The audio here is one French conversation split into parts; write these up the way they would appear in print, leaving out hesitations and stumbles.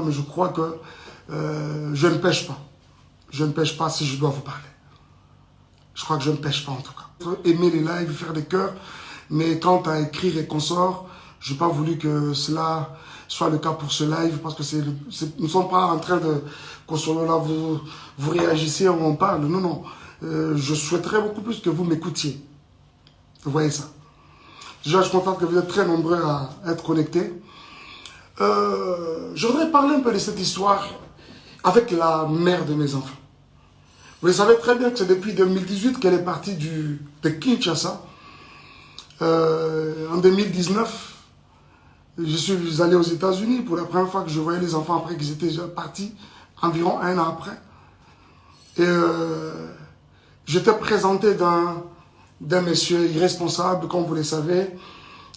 mais je crois que je ne pêche pas. Je ne pêche pas si je dois vous parler. Je crois que je ne pêche pas en tout cas. Aimer les lives, faire des cœurs, mais quant à écrire et consorts, je n'ai pas voulu que cela soit le cas pour ce live, parce que nous ne sommes pas en train de, qu'au solo là, vous réagissez, on parle. Non, non. Je souhaiterais beaucoup plus que vous m'écoutiez. Vous voyez ça. Déjà, je suis content que vous êtes très nombreux à être connectés. Je voudrais parler un peu de cette histoire avec la mère de mes enfants. Vous savez très bien que c'est depuis 2018 qu'elle est partie de Kinshasa. En 2019, je suis allé aux États-Unis pour la première fois que je voyais les enfants après qu'ils étaient déjà partis, environ 1 an après. Et j'étais présenté d'un monsieur irresponsable, comme vous le savez.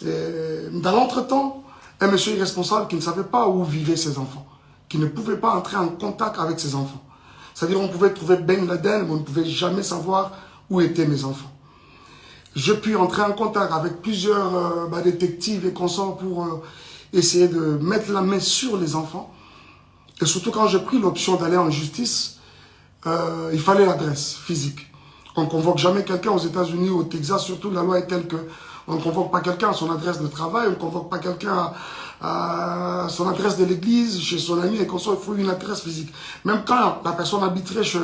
Et dans l'entretemps, un monsieur irresponsable qui ne savait pas où vivaient ses enfants, qui ne pouvait pas entrer en contact avec ses enfants. C'est-à-dire on pouvait trouver Ben Laden, mais on ne pouvait jamais savoir où étaient mes enfants. J'ai pu entrer en contact avec plusieurs détectives et consorts pour essayer de mettre la main sur les enfants. Et surtout quand j'ai pris l'option d'aller en justice, il fallait l'adresse physique. On ne convoque jamais quelqu'un aux États-Unis ou au Texas, surtout la loi est telle que on ne convoque pas quelqu'un à son adresse de travail, on ne convoque pas quelqu'un à son adresse de l'église, chez son ami et consort, il faut une adresse physique. Même quand la personne habiterait chez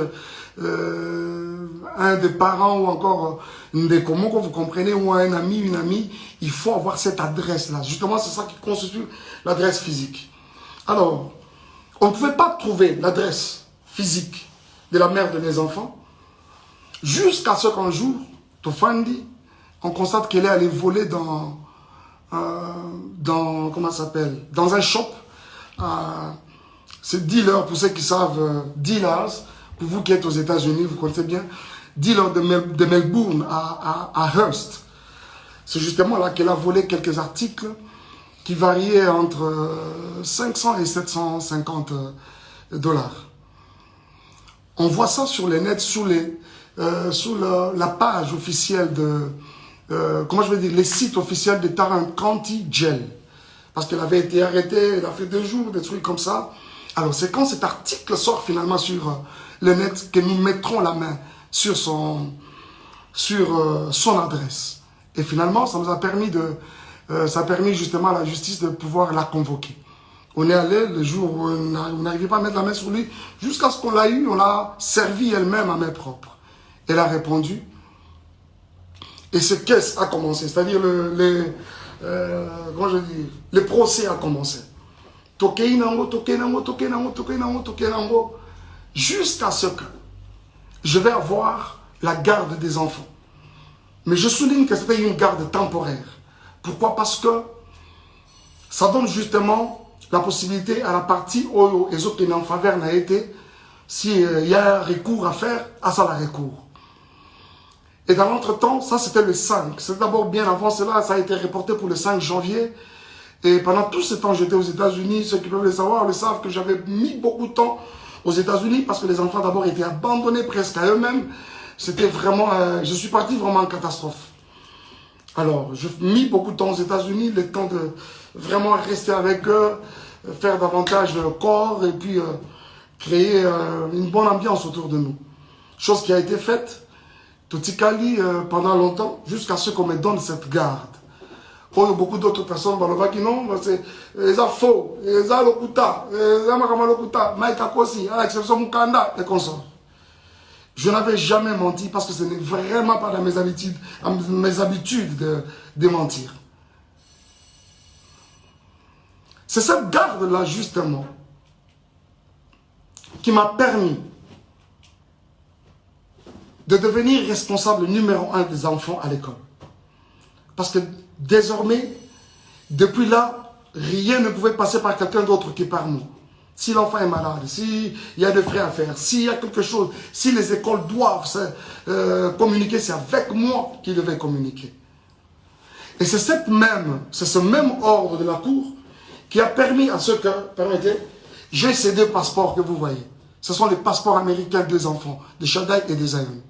un des parents ou encore une des communs, vous comprenez, ou un ami, une amie, il faut avoir cette adresse-là. Justement, c'est ça qui constitue l'adresse physique. Alors, on ne pouvait pas trouver l'adresse physique de la mère de mes enfants jusqu'à ce qu'un jour, Tofandi, on constate qu'elle est allée voler dans comment ça s'appelle, dans un shop. C'est dealer, pour ceux qui savent, dealers, pour vous qui êtes aux États-Unis, vous connaissez bien, dealer de Melbourne à Hearst. C'est justement là qu'elle a volé quelques articles qui variaient entre 500 et 750 dollars. On voit ça sur les nets, sous la page officielle de, comment je vais dire, les sites officiels de Tarrant County Jail. Parce qu'elle avait été arrêtée, elle a fait 2 jours, des trucs comme ça. Alors c'est quand cet article sort finalement sur le net que nous mettrons la main sur son adresse. Et finalement, ça nous a permis ça a permis justement à la justice de pouvoir la convoquer. On est allé le jour où on n'arrivait pas à mettre la main sur lui, jusqu'à ce qu'on l'a eu, on l'a servi elle-même à main propre. Elle a répondu. Et ce caisse a commencé, c'est-à-dire comment je dis, le procès a commencé. Jusqu'à ce que je vais avoir la garde des enfants. Mais je souligne que c'était une garde temporaire. Pourquoi? Parce que ça donne justement la possibilité à la partie où les autres en faveur n'a été, s'il y a un recours à faire, à ça la recours. Et dans l'entretemps, ça c'était le 5. C'est d'abord bien avant cela, ça a été reporté pour le 5 janvier. Et pendant tout ce temps, j'étais aux États-Unis. Ceux qui peuvent le savoir, le savent que j'avais mis beaucoup de temps aux États-Unis parce que les enfants d'abord étaient abandonnés presque à eux-mêmes. C'était vraiment, je suis parti vraiment en catastrophe. Alors, j'ai mis beaucoup de temps aux États-Unis, le temps de vraiment rester avec eux, faire davantage le corps et puis créer une bonne ambiance autour de nous. Chose qui a été faite. Totikali pendant longtemps, jusqu'à ce qu'on me donne cette garde. Il y a beaucoup d'autres personnes qui non, c'est faux, c'est lokuta, à l'exception Mukanda et consorts. Je n'avais jamais menti parce que ce n'est vraiment pas dans mes habitudes de mentir. C'est cette garde-là justement qui m'a permis de devenir responsable numéro 1 des enfants à l'école. Parce que désormais, depuis là, rien ne pouvait passer par quelqu'un d'autre que par moi. Si l'enfant est malade, s'il y a des frais à faire, s'il y a quelque chose, si les écoles doivent communiquer, c'est avec moi qu'ils devaient communiquer. Et c'est ce même ordre de la Cour qui a permis à ce que, permettez, j'ai ces 2 passeports que vous voyez. Ce sont les passeports américains des enfants, de Shaddai et des Aïeux.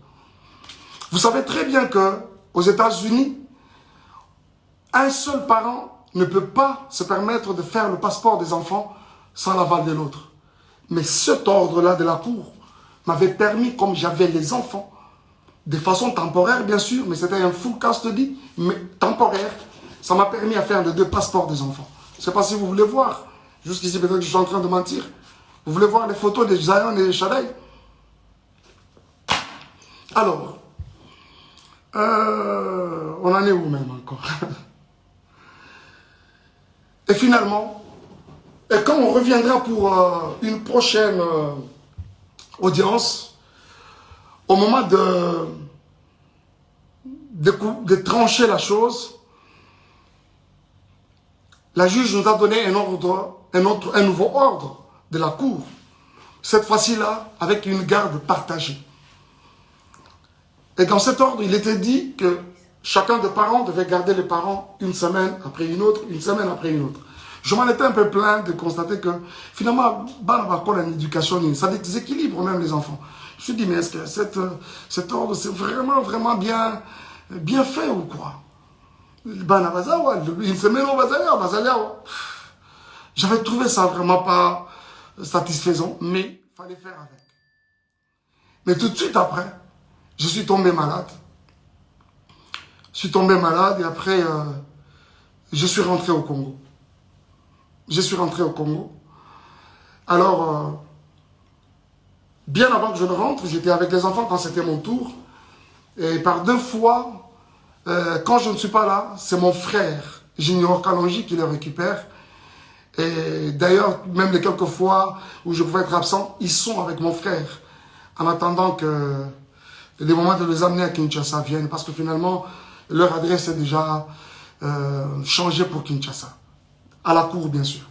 Vous savez très bien qu'aux États-Unis, un seul parent ne peut pas se permettre de faire le passeport des enfants sans l'aval de l'autre. Mais cet ordre-là de la cour m'avait permis, comme j'avais les enfants, de façon temporaire bien sûr, mais c'était un full custody, mais temporaire, ça m'a permis à faire les 2 passeports des enfants. Je ne sais pas si vous voulez voir, jusqu'ici peut-être que je suis en train de mentir. Vous voulez voir les photos de Zion et de Shaddai? Alors, on en est où même encore? Et finalement, et quand on reviendra pour une prochaine audience, au moment de trancher la chose, la juge nous a donné un nouveau ordre de la cour. Cette fois-ci-là, avec une garde partagée. Et dans cet ordre, il était dit que chacun des parents devait garder les parents une semaine après une autre, une semaine après une autre. Je m'en étais un peu plaint de constater que finalement, l'éducation, ça déséquilibre même les enfants. Je me suis dit, mais est-ce que cet ordre, c'est vraiment, vraiment bien fait ou quoi? Une semaine au Bazalia. J'avais trouvé ça vraiment pas satisfaisant, mais il fallait faire avec. Mais tout de suite après, je suis tombé malade. Je suis tombé malade et après, je suis rentré au Congo. Je suis rentré au Congo. Alors, bien avant que je ne rentre, j'étais avec les enfants quand c'était mon tour. Et par 2 fois, quand je ne suis pas là, c'est mon frère, Junior Kalonji, qui le récupère. Et d'ailleurs, même les quelques fois où je pouvais être absent, ils sont avec mon frère. En attendant que les moments de les amener à Kinshasa viennent. Parce que finalement, leur adresse est déjà changée pour Kinshasa. À la cour, bien sûr.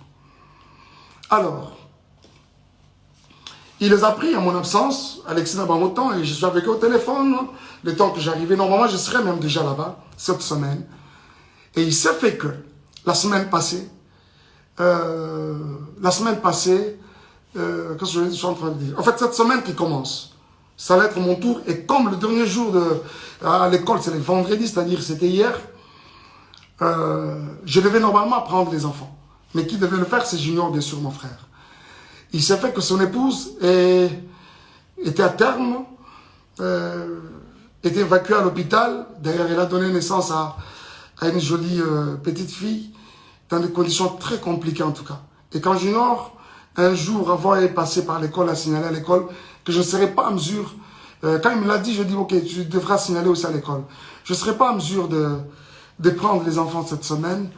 Alors, il les a pris à mon absence, Alexis Nabamotan, et je suis avec eux au téléphone. Le temps que j'arrivais, normalement, je serais même déjà là-bas, cette semaine. Et il s'est fait que, la semaine passée, qu'est-ce que je suis en train de dire? En fait, cette semaine qui commence, ça va être mon tour. Et comme le dernier jour à l'école, c'est le vendredi, c'est-à-dire c'était hier, je devais normalement prendre les enfants. Mais qui devait le faire, c'est Junior, bien sûr, mon frère. Il s'est fait que son épouse était à terme, était évacuée à l'hôpital. D'ailleurs, elle a donné naissance à une jolie petite fille, dans des conditions très compliquées en tout cas. Et quand Junior, un jour, avant d'aller passer par l'école, a signalé à l'école que je ne serais pas en mesure, quand il me l'a dit, je dis, ok, tu devras signaler aussi à l'école. Je ne serais pas en mesure de prendre les enfants cette semaine.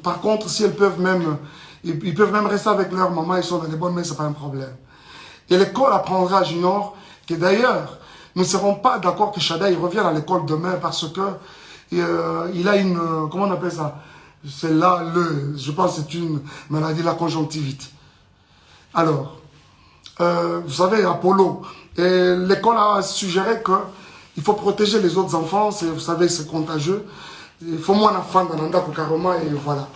Par contre, si elles peuvent même, ils peuvent même rester avec leur maman, ils sont dans les bonnes mains, c'est pas un problème. Et l'école apprendra à Junior que d'ailleurs, nous ne serons pas d'accord que Shaddai revienne à l'école demain parce que il a une, comment on appelle ça? C'est là, je pense que c'est une maladie de la conjonctivite. Alors, vous savez, Apollo, l'école a suggéré qu'il faut protéger les autres enfants, vous savez, c'est contagieux. Il faut moins enfants dans l'anda Karoma et voilà.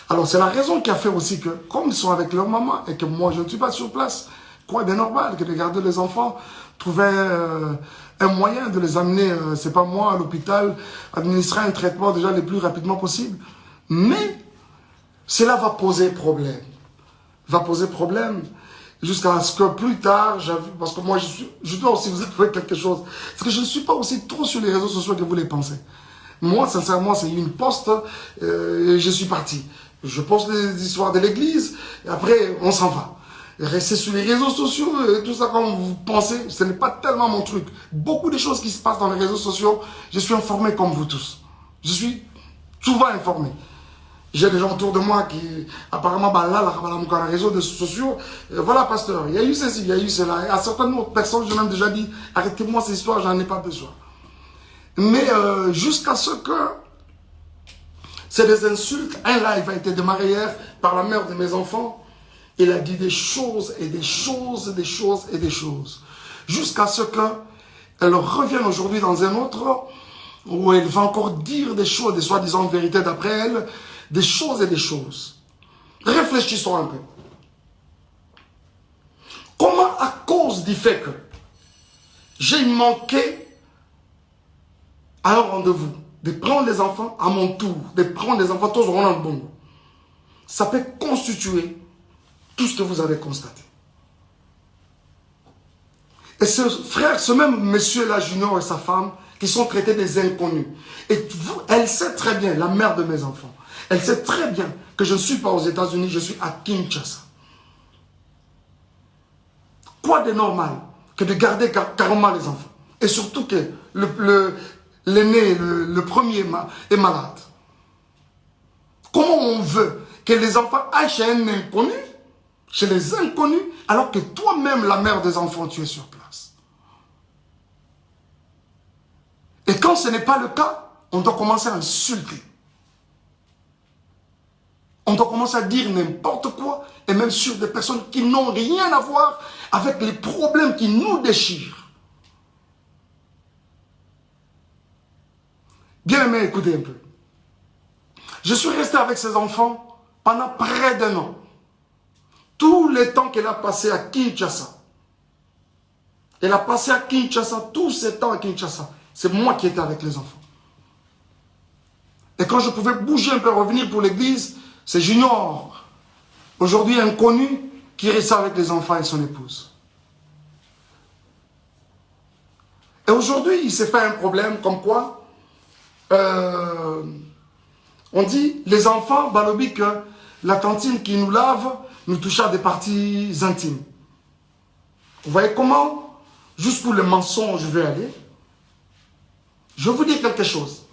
Alors, c'est la raison qui a fait aussi que, comme ils sont avec leur maman et que moi, je ne suis pas sur place, quoi de normal que de garder les enfants, trouver un moyen de les amener, c'est pas moi, à l'hôpital, administrer un traitement déjà le plus rapidement possible. Mais, cela va poser problème. Va poser problème jusqu'à ce que plus tard, parce que moi, je dois aussi vous avouer quelque chose. Parce que je ne suis pas aussi trop sur les réseaux sociaux que vous les pensez. Moi, sincèrement, c'est une poste et je suis parti. Je poste des histoires de l'église et après, on s'en va. Et rester sur les réseaux sociaux et tout ça comme vous pensez, ce n'est pas tellement mon truc. Beaucoup de choses qui se passent dans les réseaux sociaux, je suis informé comme vous tous. Je suis souvent informé. J'ai des gens autour de moi qui, apparemment, dans les réseaux sociaux, voilà, pasteur, il y a eu ceci, il y a eu cela. Et à certaines autres personnes, j'ai même déjà dit, arrêtez-moi ces histoires, j'en ai pas besoin. Mais jusqu'à ce que c'est des insultes, un live a été démarré hier par la mère de mes enfants. Il a dit des choses et des choses et des choses et des choses. Jusqu'à ce qu'elle revienne aujourd'hui dans un autre où elle va encore dire des choses, des soi-disant vérités d'après elle, des choses et des choses. Réfléchissons un peu. Comment, à cause du fait que j'ai manqué à un rendez-vous, de prendre les enfants à mon tour, de prendre les enfants tous au bon, ça peut constituer tout ce que vous avez constaté. Et ce frère, ce même monsieur-là, Junior et sa femme, qui sont traités des inconnus. Et vous, elle sait très bien, la mère de mes enfants, elle sait très bien que je ne suis pas aux États-Unis, je suis à Kinshasa. Quoi de normal que de garder carrément les enfants? Et surtout que l'aîné, le premier est malade. Comment on veut que les enfants aillent chez un inconnu, chez les inconnus, alors que toi-même, la mère des enfants, tu es sur place? Et quand ce n'est pas le cas, on doit commencer à insulter. On doit commencer à dire n'importe quoi, et même sur des personnes qui n'ont rien à voir avec les problèmes qui nous déchirent. Bien aimé, écoutez un peu. Je suis resté avec ces enfants pendant près d'1 an. Tous les temps qu'elle a passé à Kinshasa. Elle a passé à Kinshasa, tous ces temps à Kinshasa. C'est moi qui étais avec les enfants. Et quand je pouvais bouger un peu, revenir pour l'église, c'est Junior, aujourd'hui inconnu, qui reste avec les enfants et son épouse. Et aujourd'hui, il s'est fait un problème comme quoi, on dit, les enfants, balobi que la tantine qui nous lave, nous touche à des parties intimes. Vous voyez comment, jusqu'où le mensonge veut aller? Je vais vous dire quelque chose.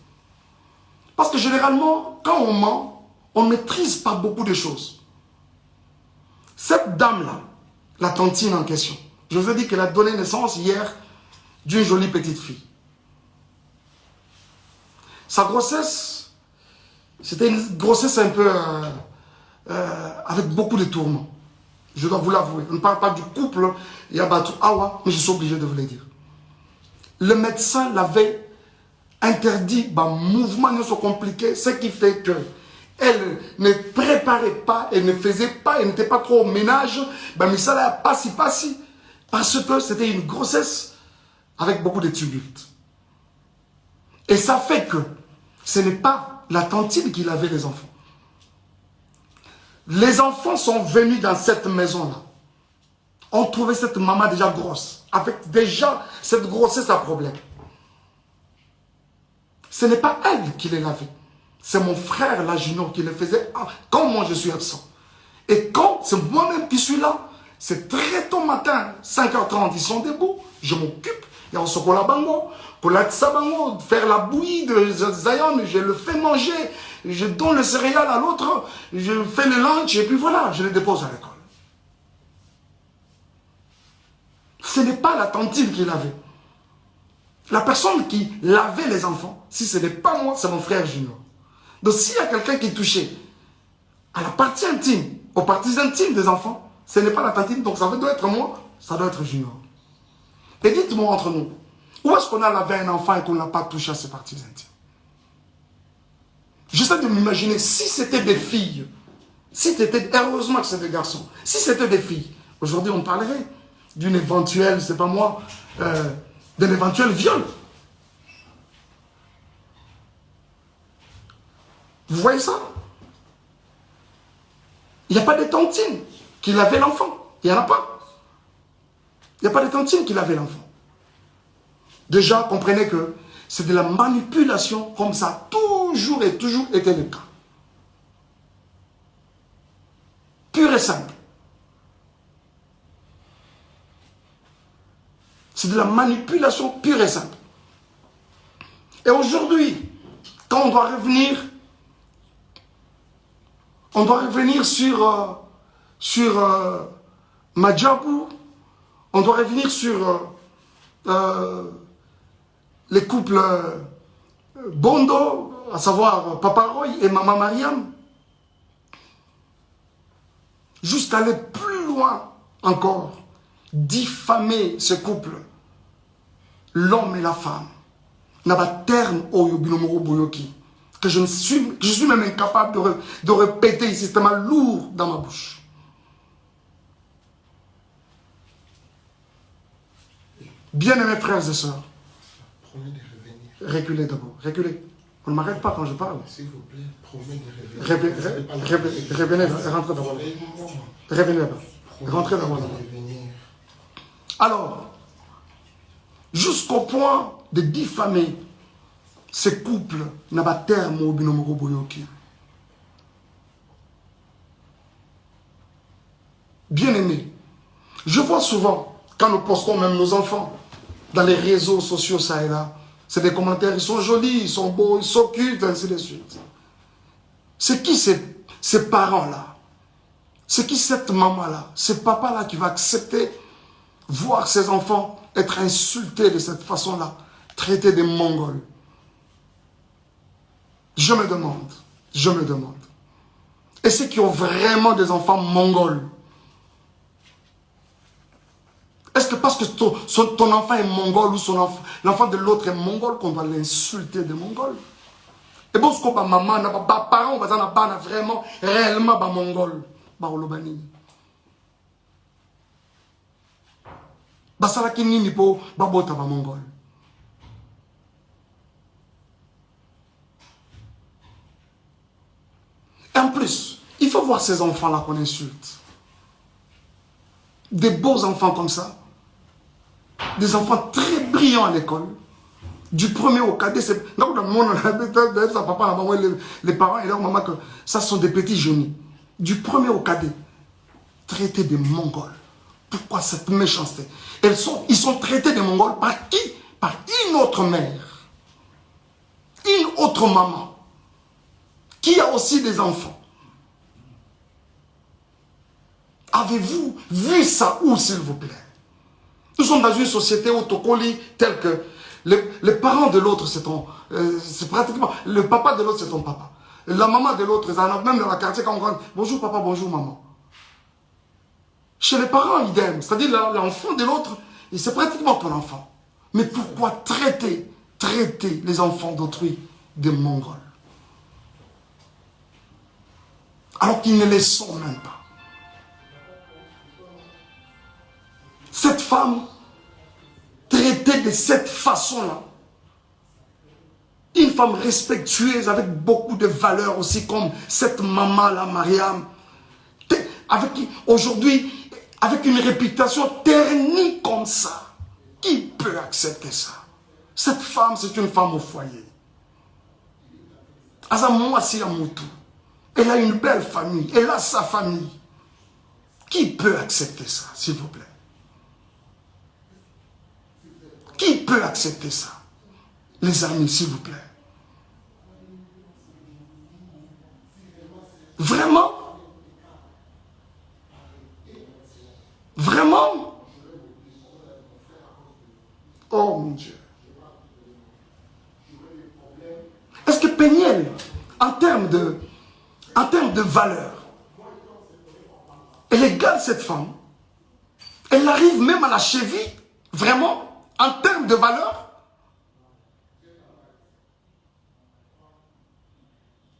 Parce que généralement, quand on ment, on ne maîtrise pas beaucoup de choses. Cette dame-là, la tantine en question, je vous ai dit qu'elle a donné naissance hier d'une jolie petite fille. Sa grossesse, c'était une grossesse un peu avec beaucoup de tourments. Je dois vous l'avouer. On ne parle pas du couple Yabatou Awa, mais je suis obligé de vous le dire. Le médecin l'avait interdit, mouvement ne soit compliqué, ce qui fait que elle ne préparait pas, elle ne faisait pas, elle n'était pas trop au ménage, mais ça l'a pas si, parce que c'était une grossesse avec beaucoup de tumultes. Et ça fait que ce n'est pas la tantine qui lavait les enfants. Les enfants sont venus dans cette maison-là. On trouvait cette maman déjà grosse, avec déjà cette grossesse à problème. Ce n'est pas elle qui les lavait. C'est mon frère, la Junior, qui le faisait quand moi je suis absent. Et quand c'est moi-même qui suis là, c'est très tôt matin, 5h30, ils sont debout, je m'occupe, il y a un chocolat bango, pour la tsabango, faire la bouillie de Zion, je le fais manger, je donne le céréal à l'autre, je fais le lunch, et puis voilà, je le dépose à l'école. Ce n'est pas la tantine qui lavait. La personne qui lavait les enfants, si ce n'est pas moi, c'est mon frère Junior. Donc s'il y a quelqu'un qui est touché à la partie intime, aux parties intimes des enfants, ce n'est pas la tantine, donc ça doit être moi, ça doit être Junior. Et dites-moi entre nous, où est-ce qu'on a lavé un enfant et qu'on n'a pas touché à ses parties intimes? J'essaie de m'imaginer, si c'était des filles, si c'était, heureusement que c'est des garçons, si c'était des filles, aujourd'hui on parlerait d'une éventuelle, c'est pas moi, d'un éventuel viol. Vous voyez ça? Il n'y a pas de tantine qui lavait l'enfant. Il n'y en a pas. Il n'y a pas de tantine qui lavait l'enfant. Déjà, comprenez que c'est de la manipulation comme ça a toujours et toujours été le cas. Pur et simple. C'est de la manipulation pure et simple. Et aujourd'hui, quand on doit revenir sur Madjabou, on doit revenir sur les couples Bondo, à savoir Papa Roy et Maman Mariam, jusqu'à aller plus loin encore, diffamer ce couple, l'homme et la femme, n'a pas terme au Yobinomoro Boyoki, que je suis même incapable de répéter ici, c'est tellement lourd dans ma bouche. Bien aimés frères et sœurs, reculez d'abord, reculez. On ne m'arrête pas quand je parle. S'il vous plaît, prouvez de Revenez, rentrez dans moi. Revenez là-bas. Rentrez dans moi. Alors, jusqu'au point de diffamer ces couples, n'a pas terme au binomoro boyoki. Bien aimé, je vois souvent, quand nous postons même nos enfants dans les réseaux sociaux, ça et là, c'est des commentaires, ils sont jolis, ils sont beaux, ils sont cultes, ainsi de suite. C'est qui ces parents-là? C'est qui cette maman-là? Ce papa-là qui va accepter voir ses enfants être insultés de cette façon-là, traités de Mongols? Je me demande. Et ceux qui ont vraiment des enfants mongols, est-ce que parce que ton enfant est mongol ou l'enfant de l'autre est mongol qu'on va l'insulter de mongol? Et bon, ce que maman, parents, vraiment, réellement, mongol. Basalaki nini po babota ba mongol. Et en plus, il faut voir ces enfants-là qu'on insulte. Des beaux enfants comme ça. Des enfants très brillants à l'école. Du premier au cadet, c'est... Donc, dans le monde, les parents et leur maman, que ça sont des petits génies. Du premier au cadet, traités de Mongols. Pourquoi cette méchanceté? Ils sont traités de Mongols par qui? Par une autre mère. Une autre maman. Qui a aussi des enfants. Avez-vous vu ça où, s'il vous plaît? Nous sommes dans une société où Tokoli, tel que les parents de l'autre, c'est pratiquement... Le papa de l'autre, c'est ton papa. La maman de l'autre, même dans la quartier, quand on rentre, bonjour papa, bonjour maman. Chez les parents, idem. C'est-à-dire l'enfant de l'autre, c'est pratiquement ton enfant. Mais pourquoi traiter les enfants d'autrui de Mongols? Alors qu'ils ne les sont même pas. Cette femme, traitée de cette façon-là, une femme respectueuse avec beaucoup de valeurs aussi, comme cette maman-là, Mariam, aujourd'hui, avec une réputation ternie comme ça, qui peut accepter ça? Cette femme, c'est une femme au foyer. Elle a une belle famille, elle a sa famille. Qui peut accepter ça, s'il vous plaît? Qui peut accepter ça? Les amis, s'il vous plaît. Vraiment? Vraiment? Oh mon Dieu. Est-ce que Péniel, en termes de valeur, elle égale cette femme? Elle arrive même à la cheville? Vraiment? En termes de valeur?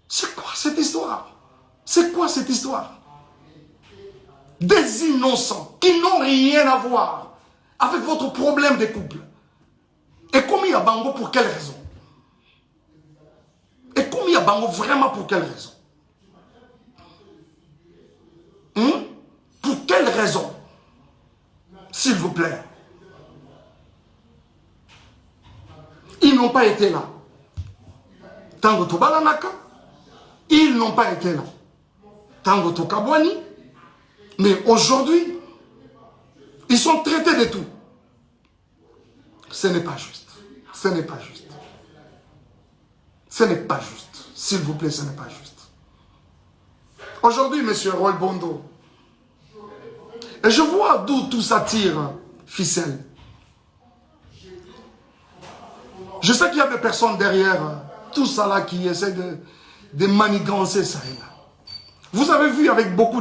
C'est quoi cette histoire? C'est quoi cette histoire? Des innocents qui n'ont rien à voir avec votre problème de couple. Et comme il y a Bango, pour quelle raison? Et comme il y a Bango, vraiment pour quelle raison? Pour quelle raison? S'il vous plaît. Ils n'ont pas été là. Tango Tobalanaka, ils n'ont pas été là. Tango Tokabwani, mais aujourd'hui, ils sont traités de tout. Ce n'est pas juste. Ce n'est pas juste. Ce n'est pas juste. S'il vous plaît, ce n'est pas juste. Aujourd'hui, M. Roy Bondo, et je vois d'où tout ça tire, ficelle. Je sais qu'il y a des personnes derrière tout ça là qui essaient de manigancer ça et là. Vous avez vu avec beaucoup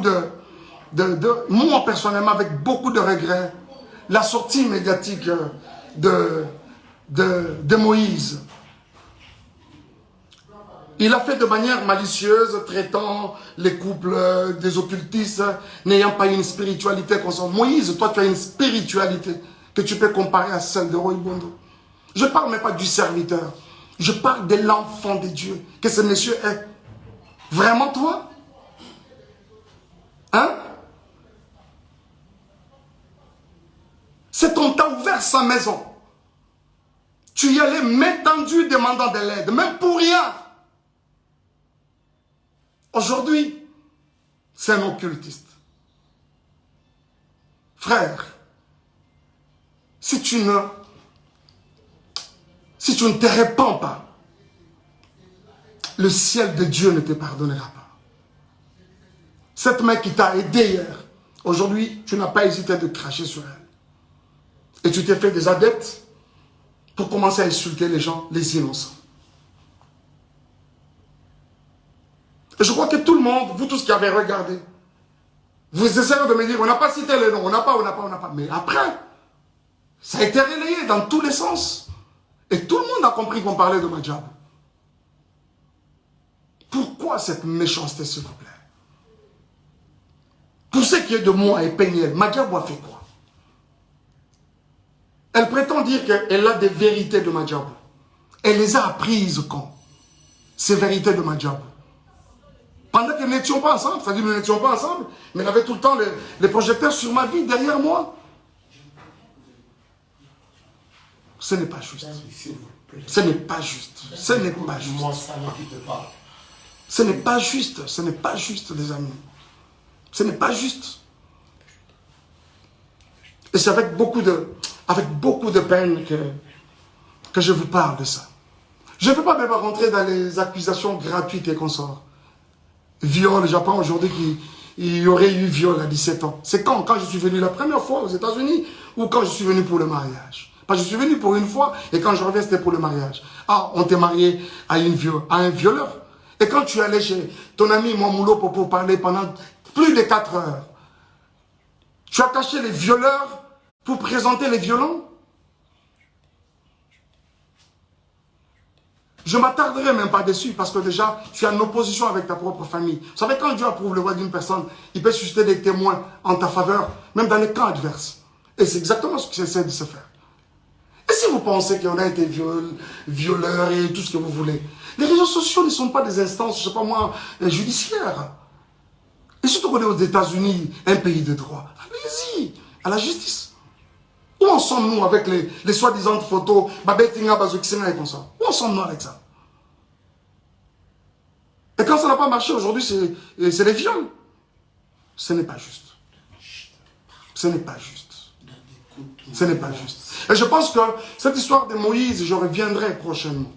moi personnellement, avec beaucoup de regrets, la sortie médiatique de Moïse. Il a fait de manière malicieuse, traitant les couples des occultistes, n'ayant pas une spiritualité constante. Moïse, toi tu as une spiritualité que tu peux comparer à celle de Roy Bondo. Je ne parle même pas du serviteur. Je parle de l'enfant de Dieu que ce monsieur est. Vraiment toi? Hein? C'est on t'a ouvert sa maison. Tu y allais main tendue demandant de l'aide, même pour rien. Aujourd'hui, c'est un occultiste. Frère, si tu ne te répands pas, le ciel de Dieu ne te pardonnera pas. Cette main qui t'a aidé hier, aujourd'hui, tu n'as pas hésité de cracher sur elle. Et tu t'es fait des adeptes pour commencer à insulter les gens, les innocents. Et je crois que tout le monde, vous tous qui avez regardé, vous essayez de me dire, on n'a pas cité les noms, on n'a pas. Mais après, ça a été relayé dans tous les sens. Et tout le monde a compris qu'on parlait de Madjabou. Pourquoi cette méchanceté, s'il vous plaît? Pour ce qui est de moi et Peniel, Madjabou a fait quoi? Elle prétend dire qu'elle a des vérités de Madjabou. Elle les a apprises quand? Ces vérités de Madjabou. Pendant que nous n'étions pas ensemble, c'est-à-dire nous n'étions pas ensemble, mais elle avait tout le temps les projecteurs sur ma vie, derrière moi. Ce n'est pas juste. Ce n'est pas juste. Ce n'est pas juste. Ce n'est pas juste. Ce n'est pas juste, les amis. Ce n'est pas juste. Et c'est avec beaucoup de peine que je vous parle de ça. Je ne veux pas même rentrer dans les accusations gratuites et consorts. Viol, j'apprends aujourd'hui qu'il y aurait eu viol à 17 ans. C'est quand je suis venu la première fois aux États-Unis ou quand je suis venu pour le mariage? Parce que je suis venu pour une fois et quand je reviens, c'était pour le mariage. Ah, on t'est marié à un violeur. Et quand tu es allé chez ton ami Mamoulo pour parler pendant plus de 4 heures, tu as caché les violeurs pour présenter les violents? Je ne m'attarderai même pas dessus parce que déjà, tu es en opposition avec ta propre famille. Vous savez, quand Dieu approuve le voix d'une personne, il peut susciter des témoins en ta faveur, même dans les camps adverses. Et c'est exactement ce qui essaie de se faire. Et si vous pensez qu'on a été violeurs et tout ce que vous voulez, les réseaux sociaux ne sont pas des instances, je ne sais pas moi, judiciaires. Et surtout qu'on est aux États-Unis, un pays de droit. Allez-y, à la justice. Où en sommes-nous avec les soi-disant photos, Babetinga, Bazouksena et comme ça? Où en sommes-nous avec ça? Et quand ça n'a pas marché aujourd'hui, c'est les viols. Ce n'est pas juste. Ce n'est pas juste. Ce n'est pas juste. Et je pense que cette histoire de Moïse, je reviendrai prochainement.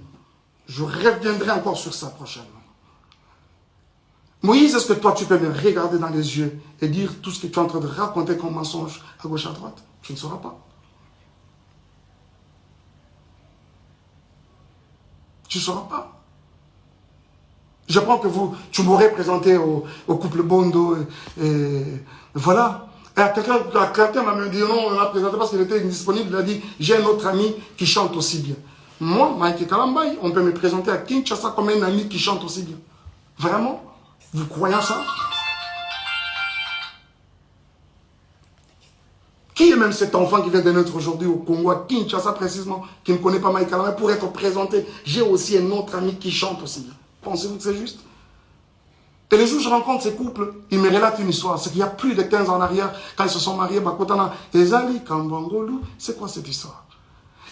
Je reviendrai encore sur ça prochainement. Moïse, est-ce que toi, tu peux me regarder dans les yeux et dire tout ce que tu es en train de raconter comme mensonge à gauche, à droite? Tu ne sauras pas. Tu ne sauras pas. Je pense que tu m'aurais présenté au couple Bondo et voilà. Et quelqu'un m'a même dit non, on l'a présenté parce qu'il était indisponible. Il a dit, j'ai un autre ami qui chante aussi bien. Moi, Mike Kalambay, on peut me présenter à Kinshasa comme un ami qui chante aussi bien. Vraiment? Vous croyez ça? Qui est même cet enfant qui vient de naître aujourd'hui au Congo, à Kinshasa précisément, qui ne connaît pas Mike Kalambay, pour être présenté? J'ai aussi un autre ami qui chante aussi bien. Pensez-vous que c'est juste? Et les jours où je rencontre ces couples, ils me relatent une histoire. C'est qu'il y a plus de 15 ans en arrière, quand ils se sont mariés, Bakotana, Ezali, Kambangolu, c'est quoi cette histoire?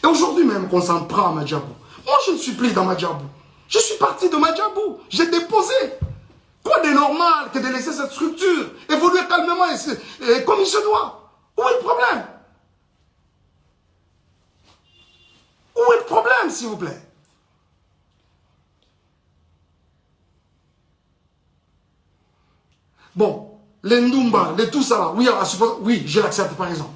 Et aujourd'hui même qu'on s'en prend à Madjabou. Moi, je ne suis plus dans Madjabou. Je suis parti de Madjabou. J'ai déposé. Quoi de normal que de laisser cette structure évoluer calmement et comme il se doit? Où est le problème? Où est le problème, s'il vous plaît? Bon, les Ndumba, les tout ça là, oui, je l'accepte par exemple.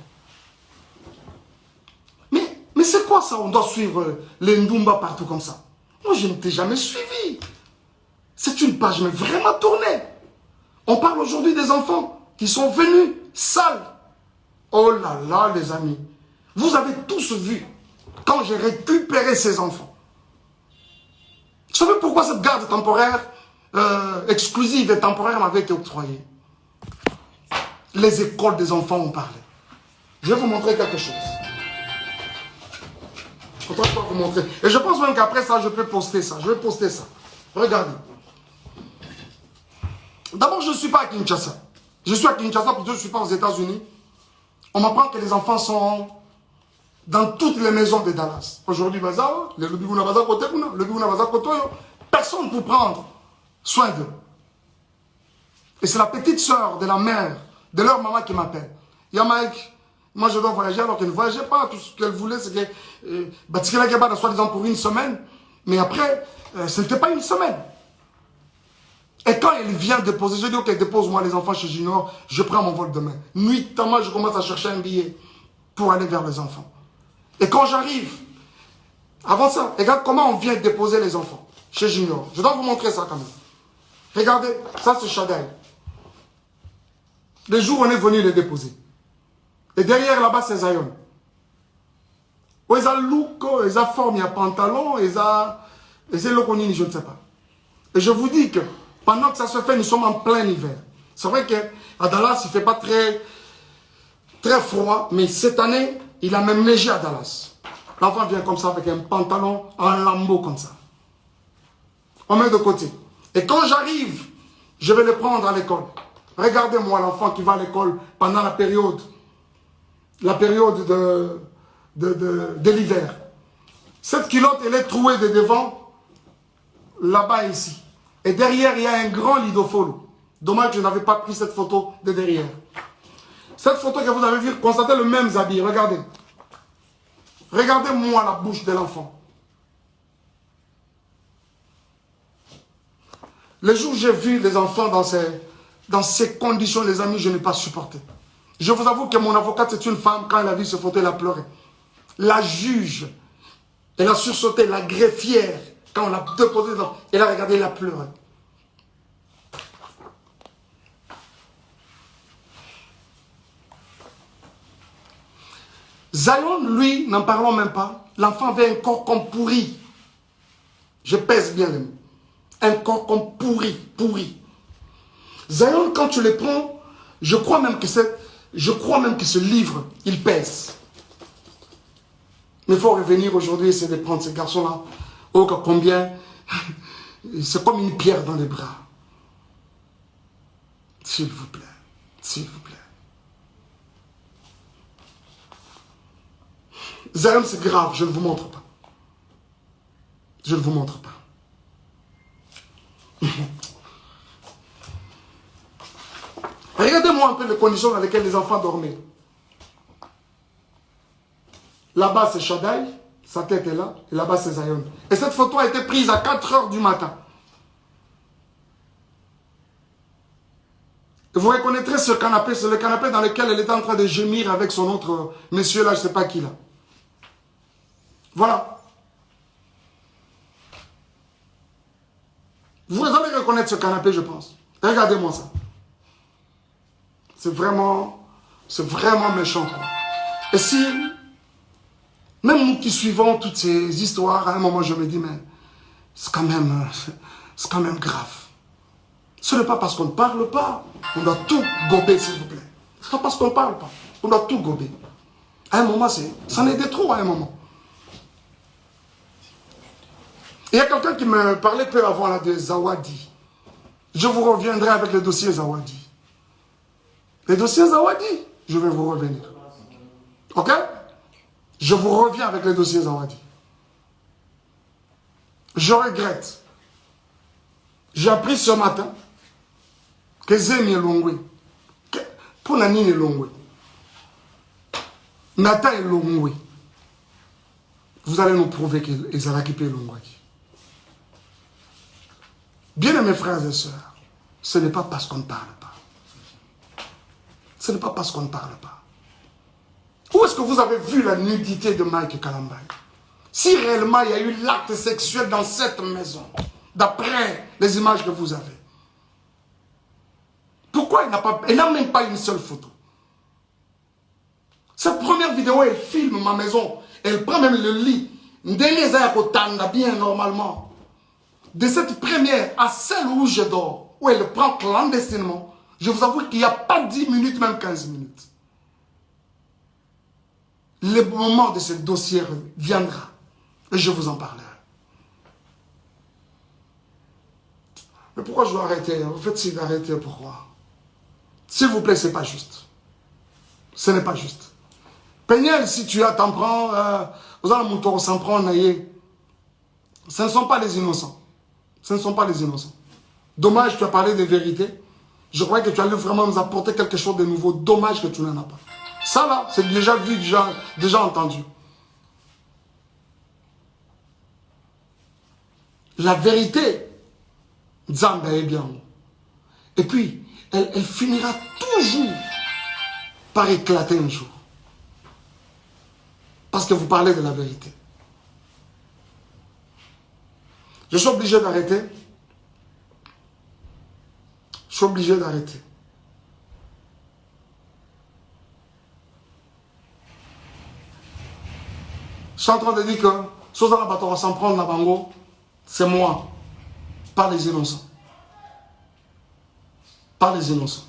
Mais c'est quoi ça? On doit suivre les Ndumba partout comme ça. Moi, je ne t'ai jamais suivi. C'est une page mais vraiment tournée. On parle aujourd'hui des enfants qui sont venus sales. Oh là là, les amis. Vous avez tous vu quand j'ai récupéré ces enfants. Vous savez pourquoi cette garde temporaire exclusive et temporaire m'avait été octroyée? Les écoles des enfants ont parlé. Je vais vous montrer quelque chose. Je vais vous montrer. Et je pense même qu'après ça, je peux poster ça. Je vais poster ça. Regardez. D'abord, je ne suis pas à Kinshasa. Je suis à Kinshasa, plutôt je ne suis pas aux États-Unis. On m'apprend que les enfants sont dans toutes les maisons de Dallas. Aujourd'hui, personne pour prendre soin d'eux. Et c'est la petite soeur de la mère, de leur maman qui m'appelle. Il y a Mike, moi je dois voyager alors qu'elle ne voyageait pas. Tout ce qu'elle voulait, c'est que soi-disant pour une semaine. Mais après, ce n'était pas une semaine. Et quand elle vient déposer, je dis ok, dépose-moi les enfants chez Junior, je prends mon vol demain. Nuitamment, je commence à chercher un billet pour aller vers les enfants. Et quand j'arrive, avant ça, regarde comment on vient déposer les enfants chez Junior. Je dois vous montrer ça quand même. Regardez, ça c'est Shadai. Le jour où on est venu les déposer. Et derrière là-bas, c'est Zion. Où ils ont look, ils ont forme, il y a pantalon, ils ont lokonini, je ne sais pas. Et je vous dis que pendant que ça se fait, nous sommes en plein hiver. C'est vrai qu'à Dallas, il ne fait pas très froid, mais cette année, il a même neigé à Dallas. L'enfant vient comme ça avec un pantalon en lambeau comme ça. On met de côté. Et quand j'arrive, je vais le prendre à l'école. Regardez-moi l'enfant qui va à l'école pendant la période de l'hiver. Cette culotte, elle est trouée de devant, là-bas ici. Et derrière, il y a un grand lidofolo. Dommage que je n'avais pas pris cette photo de derrière. Cette photo que vous avez vue, constatez le même habit. Regardez. Regardez-moi la bouche de l'enfant. Le jour où j'ai vu les enfants dans ces conditions, les amis, je n'ai pas supporté. Je vous avoue que mon avocate, c'est une femme, quand elle a vu ce photo, elle a pleuré. La juge, elle a sursauté, la greffière, quand on l'a déposé dedans, elle a regardé, elle a pleuré. Zion, lui, n'en parlons même pas. L'enfant avait un corps comme pourri. Je pèse bien les mots. Un corps comme pourri. Zion, quand tu le prends, je crois même que ce livre, il pèse. Mais il faut revenir aujourd'hui, essayer de prendre ces garçons-là. Oh, combien. C'est comme une pierre dans les bras. S'il vous plaît. S'il vous plaît. Zion, c'est grave, je ne vous montre pas. Je ne vous montre pas. Regardez-moi un peu les conditions dans lesquelles les enfants dormaient. Là-bas, c'est Shadai, sa tête est là, et là-bas, c'est Zion. Et cette photo a été prise à 4 h du matin. Vous reconnaîtrez ce canapé, c'est le canapé dans lequel elle était en train de gémir avec son autre monsieur là, je ne sais pas qui là. Voilà. Vous allez reconnaître ce canapé, je pense. Regardez-moi ça. C'est vraiment méchant, quoi. Et si, même nous qui suivons toutes ces histoires, à un moment je me dis, mais c'est quand même grave. Ce n'est pas parce qu'on ne parle pas, on doit tout gober, s'il vous plaît. Ce n'est pas parce qu'on ne parle pas, on doit tout gober. À un moment, ça en est de trop à un moment. Il y a quelqu'un qui me parlait peu avant là, de Zawadi. Je vous reviendrai avec le dossier Zawadi. Le dossier Zawadi, je vais vous revenir. Ok? Je vous reviens avec le dossier Zawadi. Je regrette. J'ai appris ce matin que Zemi est Longwe. Pour Nani est Longwe. Nata est Longwe. Vous allez nous prouver qu'ils ont récupéré Longwe. Bien mes frères et sœurs, ce n'est pas parce qu'on ne parle pas. Ce n'est pas parce qu'on ne parle pas. Où est-ce que vous avez vu la nudité de Mike Kalambay? Si réellement il y a eu l'acte sexuel dans cette maison, d'après les images que vous avez, pourquoi il n'a même pas une seule photo? Cette première vidéo, elle filme ma maison, elle prend même le lit. Bien normalement. De cette première à celle où je dors, où elle prend clandestinement, je vous avoue qu'il n'y a pas 10 minutes, même 15 minutes. Le moment de ce dossier viendra. Et je vous en parlerai. Mais pourquoi je dois arrêter? Vous faites signe d'arrêter, pourquoi? S'il vous plaît, ce n'est pas juste. Ce n'est pas juste. Peignel, si tu as, t'en prends, vous allez mon s'en prend, ce ne sont pas les innocents. Ce ne sont pas les innocents. Dommage, tu as parlé de vérité. Je croyais que tu allais vraiment nous apporter quelque chose de nouveau. Dommage que tu n'en as pas. Ça là, c'est déjà vu, déjà entendu. La vérité, Nzambe est bien. Et puis, elle finira toujours par éclater un jour. Parce que vous parlez de la vérité. Je suis obligé d'arrêter. Je suis obligé d'arrêter. Je suis en train de dire que Sozana Bato va s'en prendre la bango, c'est moi, pas les innocents. Pas les innocents.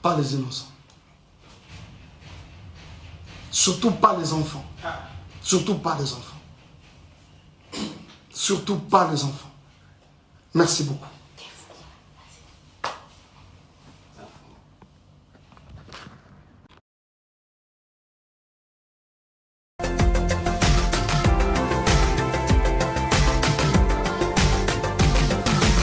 Pas les innocents. Surtout pas les enfants. Surtout pas les enfants. Surtout pas les enfants. Merci beaucoup.